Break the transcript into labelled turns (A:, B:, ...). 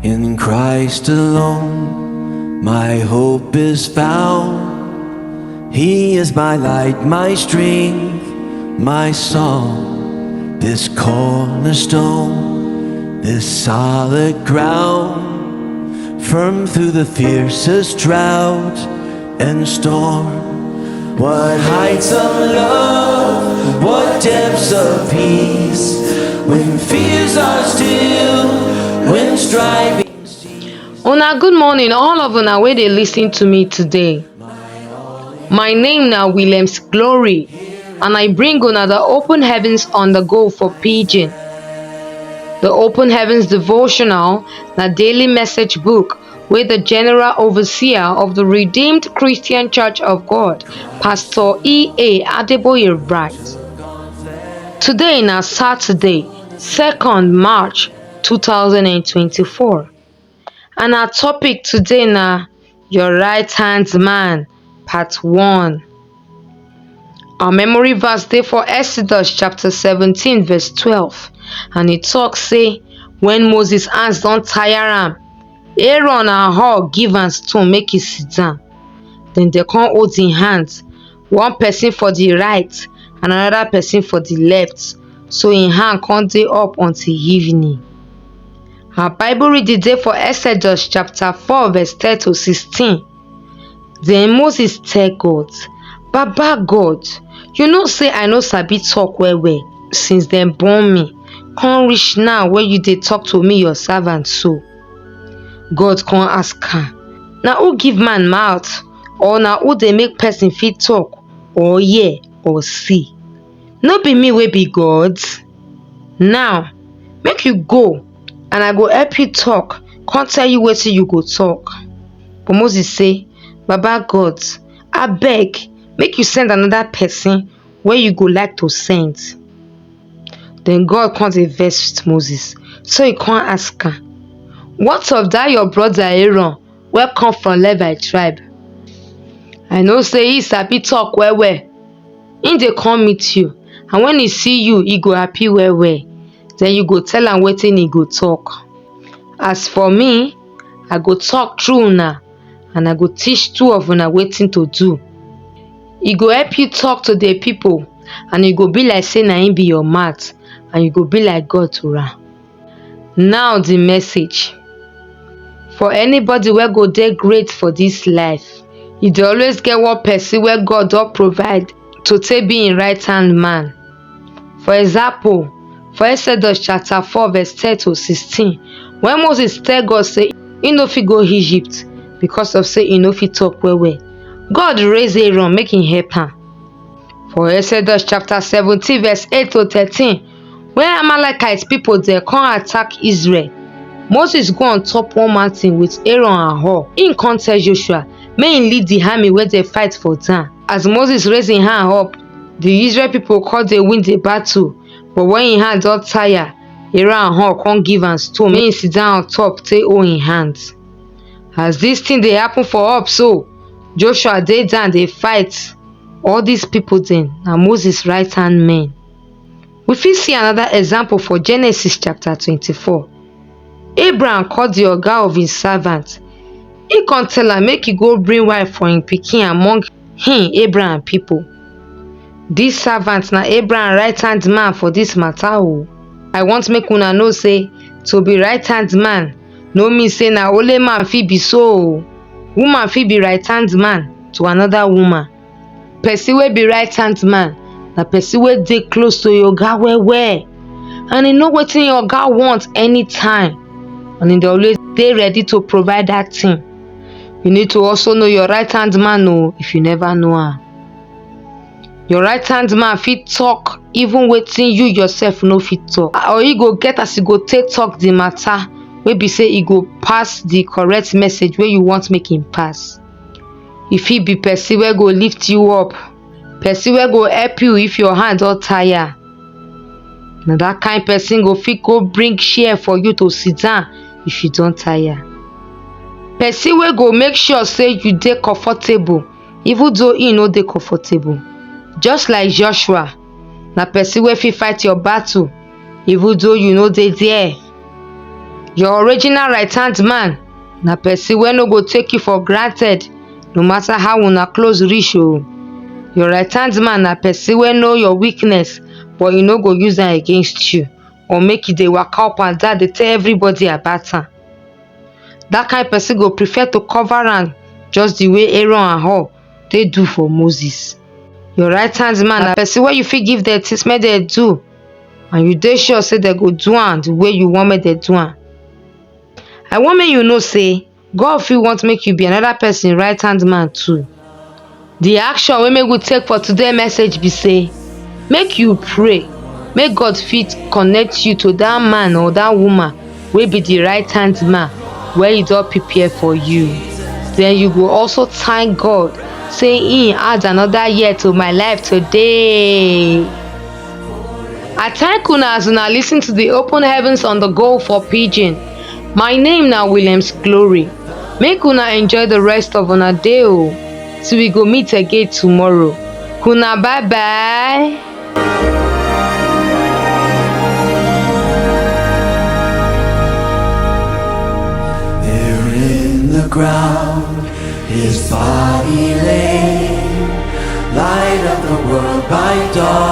A: In Christ alone, my hope is found. He is my light, my strength, my song, this cornerstone, this solid ground, firm through the fiercest drought and storm. What heights of love, what depths of peace, when fears are still, when striving.
B: Una good morning, all of una wey dey listen to me today. My name na Williams Glory, and I bring una the Open Heavens on the go for Pidgin. The Open Heavens Devotional na daily message book wey the General Overseer of the Redeemed Christian Church of God, Pastor E.A. Adeboye write. Today na Saturday, 2nd March 2024. And our topic today na Your Right Hand Man, Part 1. Our memory verse dey for Exodus chapter 17 verse 12, and it talks say, when Moses hands don tire am, Aaron and Hur give am stone make e sit down. Then they come hold im hands, one person for the right and another person for the left, so im hand come dey up until evening. Our Bible reading dey for Exodus chapter 4 verse 10 to 16. Then Moses tell God, Baba God, you know say I no sabi talk well since dem born me, come reach now wey you dey talk to me your servant so. God come ask am, na who give man mouth, or na who dey make person fit talk or hear or see? No be me wey be God? Now make you go, and I go help you talk, come tell you wetin you go talk. But Moses say, Baba God, abeg make you send another person wey you go like to send. Then God come dey vex with Moses, so he come ask am, what of that your brother Aaron wey come from Levi tribe? I know say he sabi talk well. He dey come meet you, and when he see you, he go happy well. Then you go tell am wetin he go talk. As for me, I go talk through una, and I go teach two of una wetin to do. E go help you talk to the people, and e go be like say na him be your mouth, and you go be like God to am. Now the message. For anybody wey go dey great for this life, e dey always get one person wey God don provide to take be im right hand man. For example, for Exodus chapter 4 verse 10 to 16, when Moses tell God say he no fit go Egypt because of say he no fit talk well, God raise Aaron make him help am. For Exodus chapter 17 verse 8 to 13, when Amalekite people dey come attack Israel, Moses go on top one mountain with Aaron and Hur. He come tell Joshua make him lead the army wey dey fight for town. As Moses raise him hand up, the Israel people come dey win the battle, but when him hand don tire, Aaron and Hur come give am stone make him sit down on top take hold him hands. As this thing dey happen for up so, Joshua dey down dey fight. All these people dem na Moses right hand men. We fit see another example for Genesis chapter 24. Abraham call the oga of his servant. He come tell am make he go bring wife for him pikin among him Abraham people. This servant na Abraham right hand man for this matter o. I want make una know say to be right hand man no mean say na only man fit be so o. Woman fit be right hand man to another woman. Person wey be right hand man na person wey dey close to your oga well, and he know wetin your oga want anytime, and he dey always dey ready to provide that thing. You need to also know your right hand man o if you never know am. Your right hand man fit talk even wetin you yourself no fit talk, or he go get as he go take talk the matter wey be say he go pass the correct message wey you want make him pass. E fit be person wey go lift you up, person wey go help you if your hand don tire. Na that kind person go fit go bring chair for you to sit down if you don tire. Person wey go make sure say you dey comfortable even though he no dey comfortable. Just like Joshua, na person wey fit fight your battle even though you no dey there. Your original right hand man na person wey no go take you for granted no matter how una close reach o. Your right hand man na person wey know your weakness but e no go use am against you or make e dey waka up and down dey tell everybody about am. Dat kind person go prefer to cover am just the way Aaron and Hur take do for Moses. Your right hand man na person wey you fit give dem things make dem do and you dey sure say dem go do am the way you want make dem do am. I want make you know say God fit want make you be another person right hand man too. The action wey make we take for today message be say make you pray make God fit connect you to dat man or dat woman wey be the right hand man wey e don prepare for you. Then you go also thank God say im add another year to my life today. I thank una as una lis ten to the Open Heavens on the Go for Pidgin. My name na Williams Glory. Make una enjoy the rest of una day o. Till we go meet again tomorrow. Una bye bye.
A: There in the ground, his body lay, light of the world by dawn.